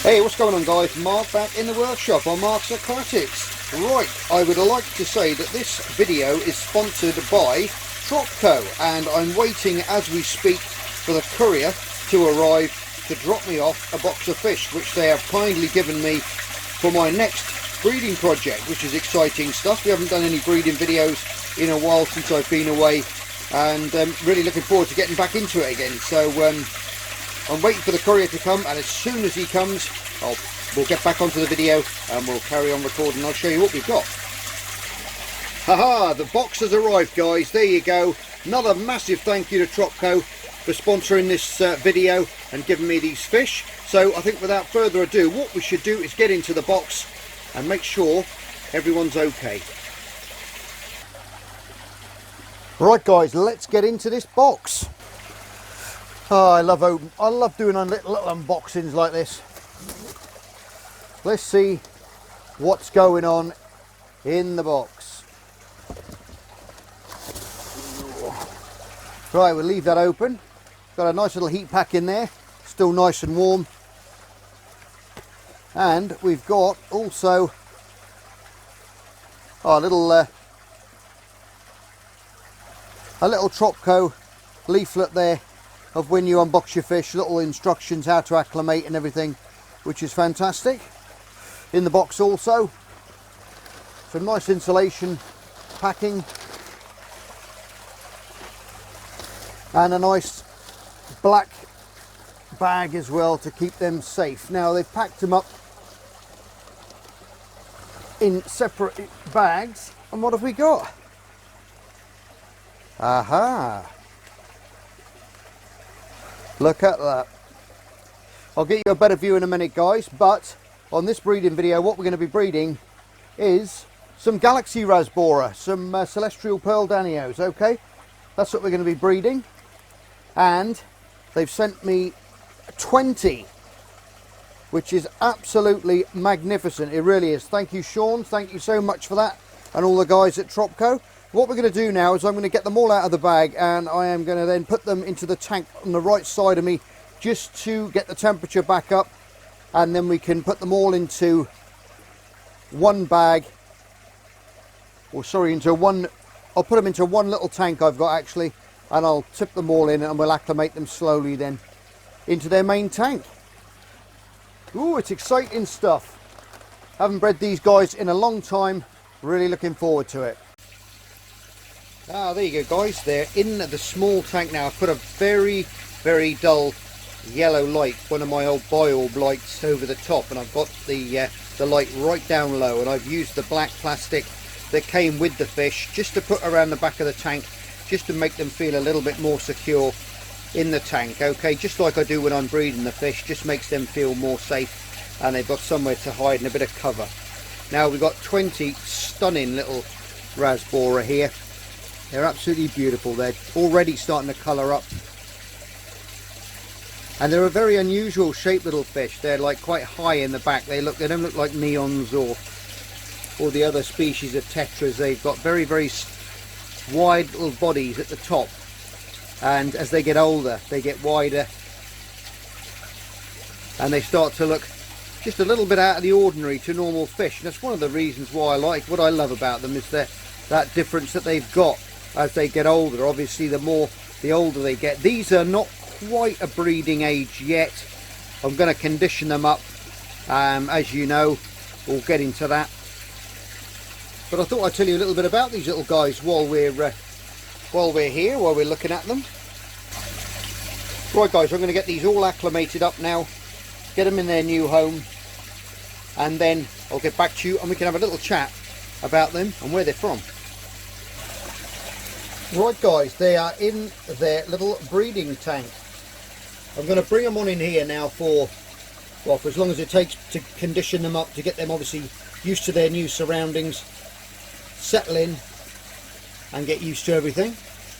Hey, what's going on guys? Mark back in the workshop on Mark's Aquatics. Right, I would like to say that this video is sponsored by Tropco, and I'm waiting as we speak for the courier to arrive to drop me off a box of fish, which they have kindly given me for my next breeding project, which is exciting stuff. We haven't done any breeding videos in a while since I've been away, and really looking forward to getting back into it again. So I'm waiting for the courier to come, and as soon as he comes, we'll get back onto the video and we'll carry on recording. I'll show you what we've got. Haha, the box has arrived guys, there you go. Another massive thank you to Tropco for sponsoring this video and giving me these fish. So I think without further ado, what we should do is get into the box and make sure everyone's okay. Right guys, let's get into this box. Oh, I love doing little unboxings like this. Let's see what's going on in the box. Right, we'll leave that open. Got a nice little heat pack in there, still nice and warm. And we've got also a little Tropco leaflet there of when you unbox your fish, little instructions how to acclimate and everything, which is fantastic. In the box also some nice insulation packing and a nice black bag as well to keep them safe. Now they've packed them up in separate bags, and what have we got? Aha! Look at that. I'll get you a better view in a minute guys, but on this breeding video what we're going to be breeding is some Galaxy Rasbora, some Celestial Pearl Danios, okay? That's what we're going to be breeding, and they've sent me 20, which is absolutely magnificent. It really is. Thank you Sean, thank you so much for that, and all the guys at Tropco. What we're going to do now is I'm going to get them all out of the bag, and I am going to then put them into the tank on the right side of me just to get the temperature back up, and then we can put them all into one bag, or sorry, into one, I'll put them into one little tank I've got actually, and I'll tip them all in and we'll acclimate them slowly then into their main tank. Ooh, it's exciting stuff. Haven't bred these guys in a long time, really looking forward to it. Ah, there you go guys, they're in the small tank now. I've put a very dull yellow light, one of my old Biorb lights, over the top, and I've got the light right down low, and I've used the black plastic that came with the fish just to put around the back of the tank, just to make them feel a little bit more secure in the tank, okay? Just like I do when I'm breeding the fish, just makes them feel more safe, and they've got somewhere to hide and a bit of cover. Now we've got 20 stunning little Rasbora here. They're absolutely beautiful. They're already starting to colour up. And they're a very unusual shaped little fish. They're like quite high in the back. They don't look like neons or the other species of tetras. They've got very wide little bodies at the top. And as they get older, they get wider. And they start to look just a little bit out of the ordinary to normal fish. And that's one of the reasons why what I love about them is that difference that they've got as they get older. Obviously the older they get. These are not quite a breeding age yet. I'm going to condition them up, as you know. We'll get into that, but I thought I'd tell you a little bit about these little guys while we're here, while we're looking at them. Right guys, I'm going to get these all acclimated up now, get them in their new home, and then I'll get back to you and we can have a little chat about them and where they're from. Right guys, they are in their little breeding tank. I'm going to bring them on in here now for as long as it takes to condition them up, to get them obviously used to their new surroundings, settle in and get used to everything,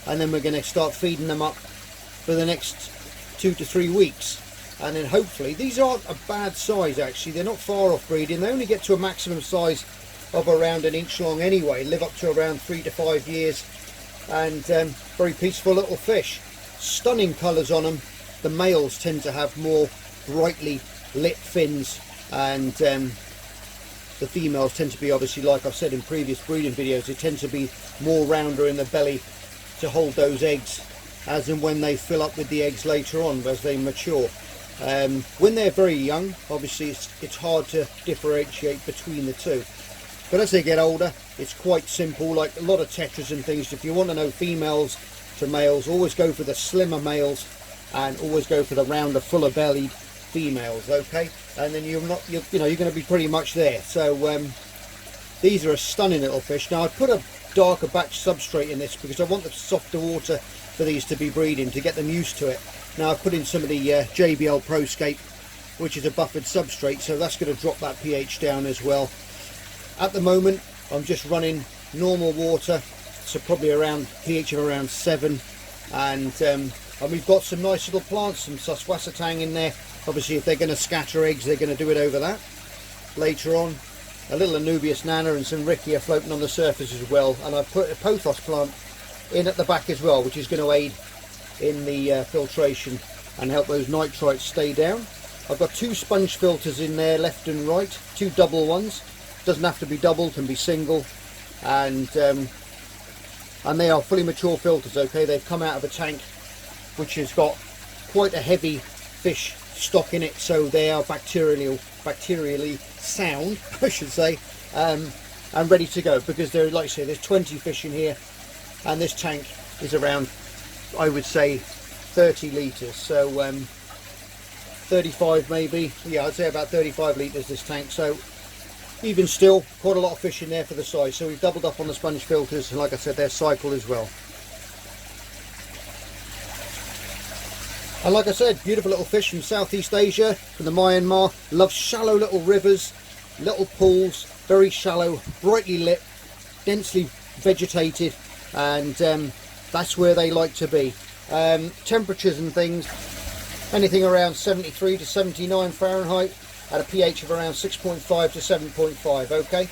and then we're going to start feeding them up for the next 2 to 3 weeks. And then hopefully, these aren't a bad size actually, they're not far off breeding. They only get to a maximum size of around 1 inch long anyway, live up to around 3 to 5 years, and very peaceful little fish. Stunning colours on them. The males tend to have more brightly lit fins, and the females tend to be, obviously, like I've said in previous breeding videos, they tend to be more rounder in the belly to hold those eggs as and when they fill up with the eggs later on as they mature. When they're very young, obviously it's hard to differentiate between the two, but as they get older it's quite simple. Like a lot of tetras and things, if you want to know females to males, always go for the slimmer males and always go for the rounder, fuller bellied females, okay? And then you're going to be pretty much there. So these are a stunning little fish. Now I put a darker batch substrate in this because I want the softer water for these to be breeding, to get them used to it. Now I've put in some of the JBL Proscape, which is a buffered substrate, so that's going to drop that pH down as well. At the moment I'm just running normal water, so probably around pH of around 7, and we've got some nice little plants, some Susquasatang in there. Obviously if they're going to scatter eggs they're going to do it over that later on. A little Anubias nana and some Riccia floating on the surface as well, and I've put a pothos plant in at the back as well, which is going to aid in the filtration and help those nitrites stay down. I've got 2 sponge filters in there, left and right, 2 double ones. Doesn't have to be double, can be single, and they are fully mature filters, okay? They've come out of a tank which has got quite a heavy fish stock in it, so they are bacterially sound, I should say, and ready to go, because they're, like I say, there's 20 fish in here, and this tank is around, I would say, 30 litres, so 35 maybe, yeah, I'd say about 35 litres this tank. So even still, quite a lot of fish in there for the size. So we've doubled up on the sponge filters, and like I said, they're cycled as well. And like I said, beautiful little fish from Southeast Asia, from the Myanmar. Love shallow little rivers, little pools, very shallow, brightly lit, densely vegetated, and that's where they like to be. Temperatures and things, anything around 73 to 79 Fahrenheit at a pH of around 6.5 to 7.5, okay?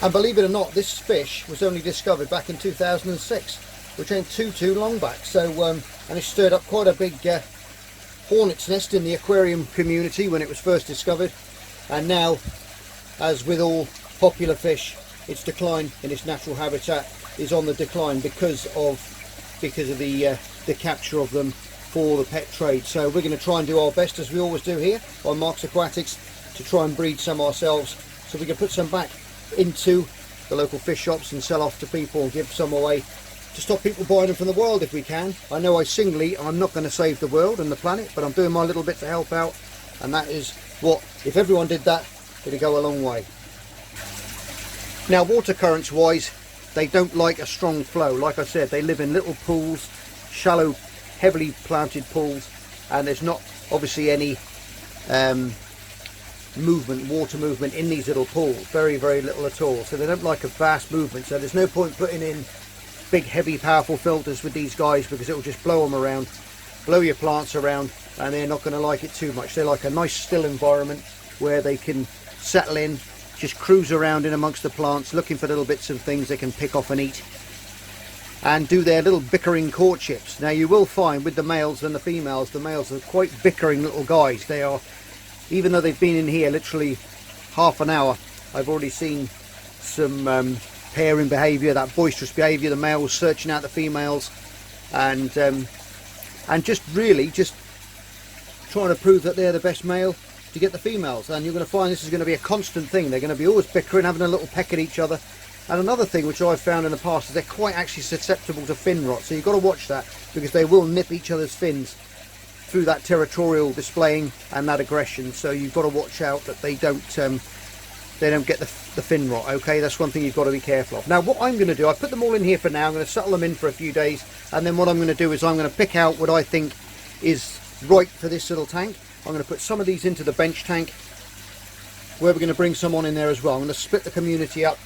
And believe it or not, this fish was only discovered back in 2006, which ain't too long back. So and it stirred up quite a big hornet's nest in the aquarium community when it was first discovered, and now, as with all popular fish, its decline in its natural habitat is on the decline because of the capture of them for the pet trade. So we're going to try and do our best, as we always do here on Mark's Aquatics, to try and breed some ourselves so we can put some back into the local fish shops and sell off to people and give some away to stop people buying them from the world if we can. I know I'm not going to save the world and the planet, but I'm doing my little bit to help out, and that is what, if everyone did that, it'd go a long way. Now, water currents wise, they don't like a strong flow. Like I said, they live in little pools, shallow, heavily planted pools, and there's not obviously any water movement in these little pools, very little at all. So they don't like a vast movement, so there's no point putting in big heavy powerful filters with these guys, because it will just blow them around, blow your plants around, and they're not going to like it too much. They like a nice still environment where they can settle in, just cruise around in amongst the plants, looking for little bits of things they can pick off and eat, and do their little bickering courtships. Now you will find with the males and the females are quite bickering little guys. They are, even though they've been in here literally half an hour, I've already seen some pairing behaviour, that boisterous behaviour, the males searching out the females, and just trying to prove that they're the best male to get the females. And you're going to find this is going to be a constant thing. They're going to be always bickering, having a little peck at each other. And another thing which I've found in the past is they're quite actually susceptible to fin rot, so you've got to watch that, because they will nip each other's fins through that territorial displaying and that aggression. So you've got to watch out that they don't get the fin rot, okay? That's one thing you've got to be careful of. Now what I'm going to do, I put them all in here for now. I'm going to settle them in for a few days, and then what I'm going to do is I'm going to pick out what I think is right for this little tank. I'm going to put some of these into the bench tank, where we're going to bring some on in there as well. I'm going to split the community up.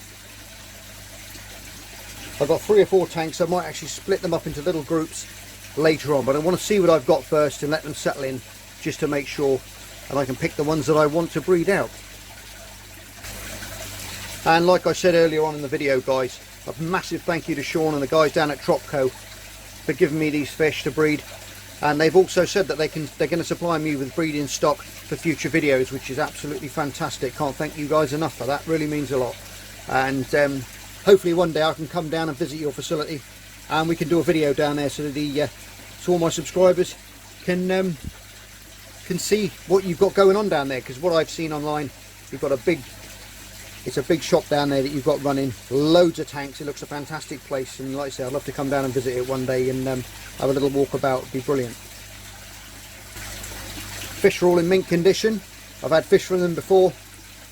I've got 3 or 4 tanks. I might actually split them up into little groups later on, but I want to see what I've got first and let them settle in, just to make sure, and I can pick the ones that I want to breed out. And like I said earlier on in the video, guys, a massive thank you to Sean and the guys down at Tropco for giving me these fish to breed. and they've also said that they're going to supply me with breeding stock for future videos, which is absolutely fantastic. Can't thank you guys enough for that. Really means a lot. And hopefully one day I can come down and visit your facility, and we can do a video down there so that so all my subscribers can see what you've got going on down there. Because what I've seen online, you've got it's a big shop down there that you've got running, loads of tanks. It looks a fantastic place, and like I say, I'd love to come down and visit it one day and have a little walk about. It'd be brilliant. Fish are all in mint condition. I've had fish from them before,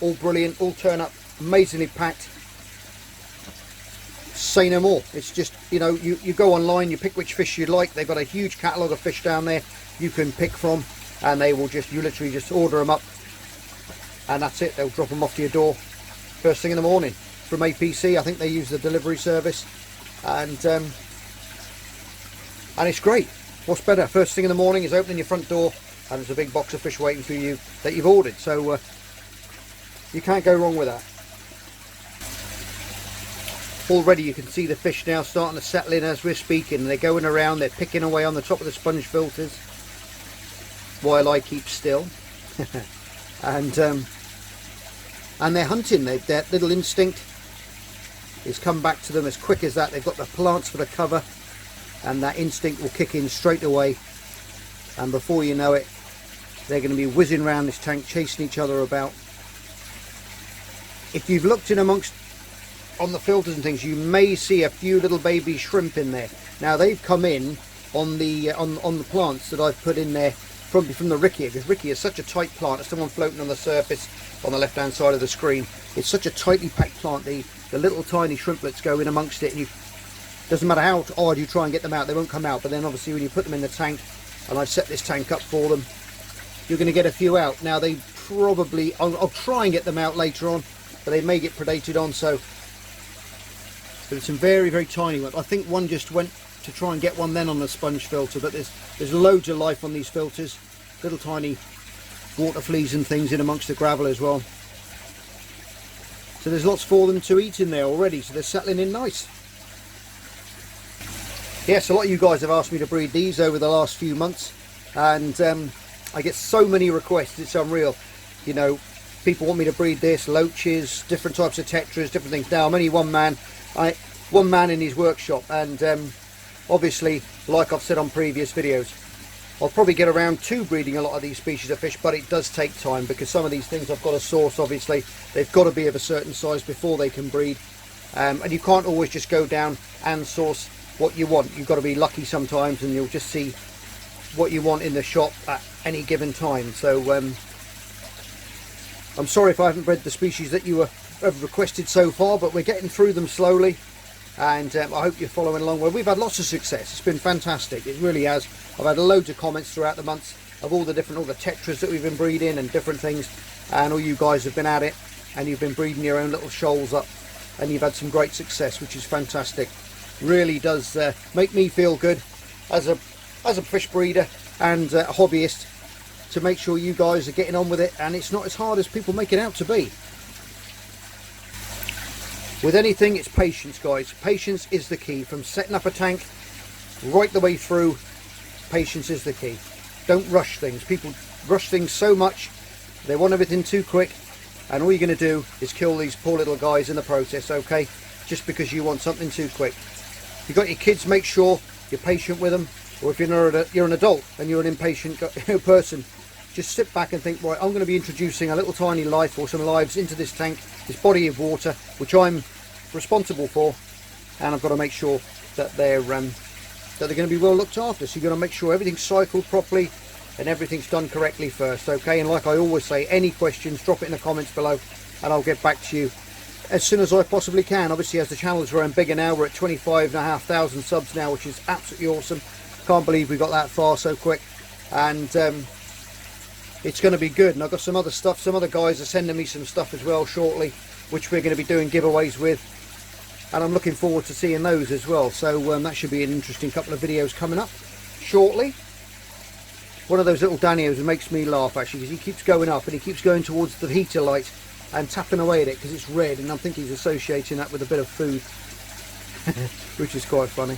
all brilliant, all turn up amazingly packed. Say no more. It's just, you know, you go online, you pick which fish you like. They've got a huge catalogue of fish down there you can pick from, and they will you literally just order them up, and that's it. They'll drop them off to your door first thing in the morning from APC. I think they use the delivery service, and it's great. What's better? First thing in the morning is opening your front door and there's a big box of fish waiting for you that you've ordered. So you can't go wrong with that. Already you can see the fish now starting to settle in as we're speaking. They're going around, they're picking away on the top of the sponge filters while I keep still. and they're hunting. Their little instinct is come back to them as quick as that. They've got the plants for the cover, and that instinct will kick in straight away, and before you know it, they're going to be whizzing around this tank, chasing each other about. If you've looked in amongst on the filters and things, you may see a few little baby shrimp in there. Now they've come in on the plants that I've put in there from the Rickia, because Rickia is such a tight plant. It's the one floating on the surface on the left hand side of the screen. It's such a tightly packed plant. The little tiny shrimplets go in amongst it, and doesn't matter how hard you try and get them out, they won't come out. But then obviously when you put them in the tank, and I've set this tank up for them, you're going to get a few out. Now they probably, I'll try and get them out later on, but they may get predated on. So but it's some very, very tiny ones. I think one just went to try and get one then on the sponge filter, but there's loads of life on these filters. Little tiny water fleas and things in amongst the gravel as well. So there's lots for them to eat in there already, so they're settling in nice. Yes, a lot of you guys have asked me to breed these over the last few months, and I get so many requests, it's unreal. You know, people want me to breed this, loaches, different types of tetras, different things. Now I'm only one man in his workshop, and obviously, like I've said on previous videos, I'll probably get around to breeding a lot of these species of fish, but it does take time, because some of these things I've got to source. Obviously they've got to be of a certain size before they can breed, and you can't always just go down and source what you want. You've got to be lucky sometimes, and you'll just see what you want in the shop at any given time. So I'm sorry if I haven't bred the species that you have requested so far, but we're getting through them slowly, and I hope you're following along. Well, we've had lots of success. It's been fantastic, it really has. I've had loads of comments throughout the months of all the tetras that we've been breeding and different things, and all you guys have been at it, and you've been breeding your own little shoals up, and you've had some great success, which is fantastic. Really does make me feel good as a fish breeder and a hobbyist, to make sure you guys are getting on with it, and it's not as hard as people make it out to be. With anything, it's patience, guys. Patience is the key. From setting up a tank right the way through, patience is the key. Don't rush things. People rush things so much, they want everything too quick, and all you're going to do is kill these poor little guys in the process, okay? Just because you want something too quick. If you've got your kids, make sure you're patient with them. Or if you're an adult and you're an impatient person, just sit back and think, right, I'm going to be introducing a little tiny life or some lives into this tank, this body of water, which I'm responsible for, and I've got to make sure that they're going to be well looked after. So you've got to make sure everything's cycled properly and everything's done correctly first, okay? And like I always say, any questions, drop it in the comments below, and I'll get back to you as soon as I possibly can. Obviously, as the channel is growing bigger now, we're at 25,500 subs now, which is absolutely awesome. Can't believe we got that far so quick, and it's going to be good. And I've got some other stuff. Some other guys are sending me some stuff as well shortly, which we're going to be doing giveaways with, and I'm looking forward to seeing those as well. So that should be an interesting couple of videos coming up shortly. One of those little Danios makes me laugh, actually, because he keeps going up and he keeps going towards the heater light and tapping away at it because it's red, and I think he's associating that with a bit of food, which is quite funny.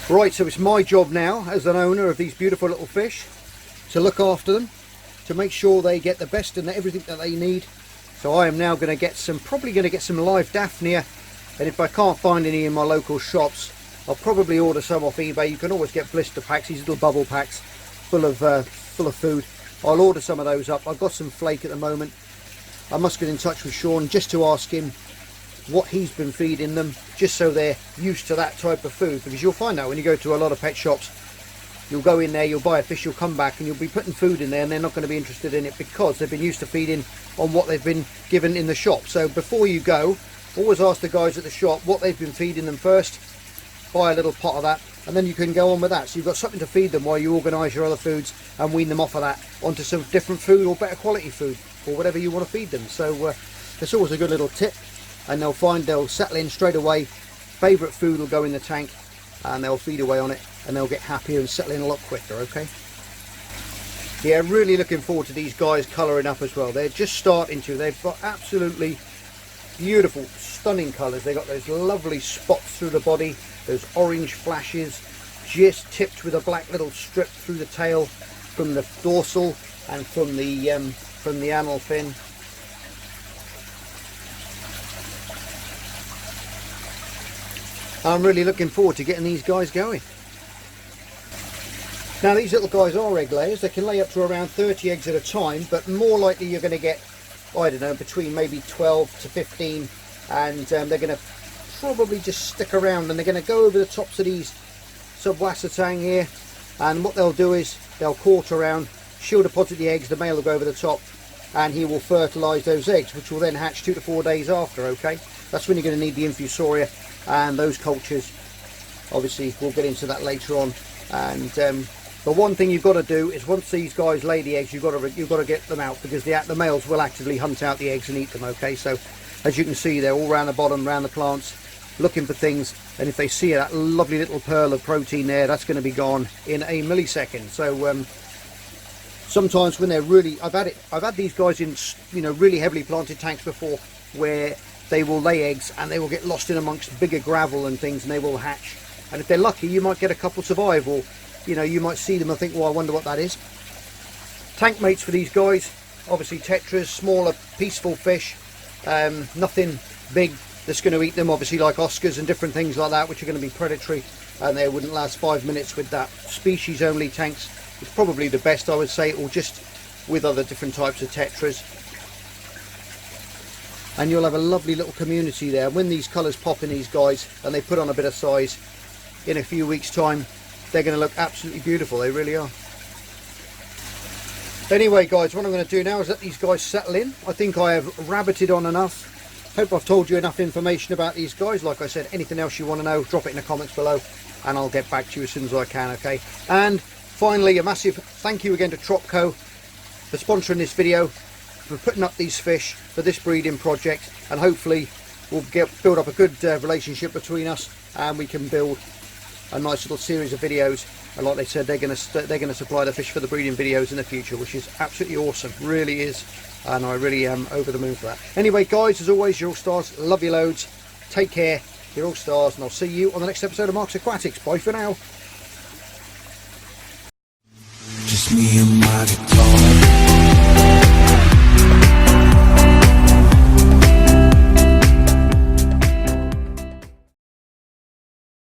Right, so it's my job now as an owner of these beautiful little fish to look after them, to make sure they get the best and everything that they need. So I am now going to get some, probably going to get some live Daphnia, and if I can't find any in my local shops, I'll probably order some off eBay. You can always get blister packs, these little bubble packs full of food. I'll order some of those up. I've got some flake at the moment. I must get in touch with Sean just to ask him what he's been feeding them, just so they're used to that type of food, because you'll find out when you go to a lot of pet shops, you'll go in there, you'll buy a fish, you'll come back and you'll be putting food in there and they're not going to be interested in it because they've been used to feeding on what they've been given in the shop. So before you go, always ask the guys at the shop what they've been feeding them first, buy a little pot of that, and then you can go on with that. So you've got something to feed them while you organise your other foods and wean them off of that onto some different food or better quality food or whatever you want to feed them. So it's always a good little tip, and they'll settle in straight away. Favourite food will go in the tank and they'll feed away on it and they'll get happier and settle in a lot quicker. Okay, yeah, really looking forward to these guys colouring up as well. They're just starting to. They've got absolutely beautiful, stunning colours. They've got those lovely spots through the body, those orange flashes, just tipped with a black little strip through the tail from the dorsal and from the anal fin. I'm really looking forward to getting these guys going. Now these little guys are egg layers. They can lay up to around 30 eggs at a time, but more likely you're going to get, I don't know, between maybe 12 to 15, and they're going to probably just stick around and they're going to go over the tops of these subwassatang here, and what they'll do is they'll court around, she'll deposit the eggs, the male will go over the top and he will fertilise those eggs, which will then hatch 2 to 4 days after. Okay, that's when you're going to need the infusoria and those cultures. Obviously we'll get into that later on. And the one thing you've got to do is once these guys lay the eggs, you've got to get them out, because the males will actively hunt out the eggs and eat them. Okay, so as you can see, they're all around the bottom, around the plants, looking for things, and if they see that lovely little pearl of protein there, that's going to be gone in a millisecond. So sometimes when they're really, I've had these guys in, you know, really heavily planted tanks before, where they will lay eggs and they will get lost in amongst bigger gravel and things, and they will hatch, and if they're lucky you might get a couple survive, or you know, you might see them and think, well, I wonder what that is. Tank mates for these guys, obviously tetras, smaller peaceful fish, nothing big that's going to eat them, obviously like Oscars and different things like that, which are going to be predatory, and they wouldn't last 5 minutes with that. Species only tanks is probably the best, I would say, or just with other different types of tetras. And you'll have a lovely little community there. When these colours pop in these guys and they put on a bit of size, in a few weeks time they're going to look absolutely beautiful. They really are. Anyway guys, what I'm going to do now is let these guys settle in. I think I have rabbited on enough. Hope I've told you enough information about these guys. Like I said, anything else you want to know, drop it in the comments below and I'll get back to you as soon as I can. Okay, and finally a massive thank you again to Tropco for sponsoring this video, for putting up these fish for this breeding project, and hopefully we'll build up a good relationship between us, and we can build a nice little series of videos. And like they said, they're going to supply the fish for the breeding videos in the future, which is absolutely awesome, really is, and I really am over the moon for that. Anyway guys, as always, you're all stars. Love you loads. Take care. You're all stars, and I'll see you on the next episode of Mark's Aquatics. Bye for now. Just me and my guitar.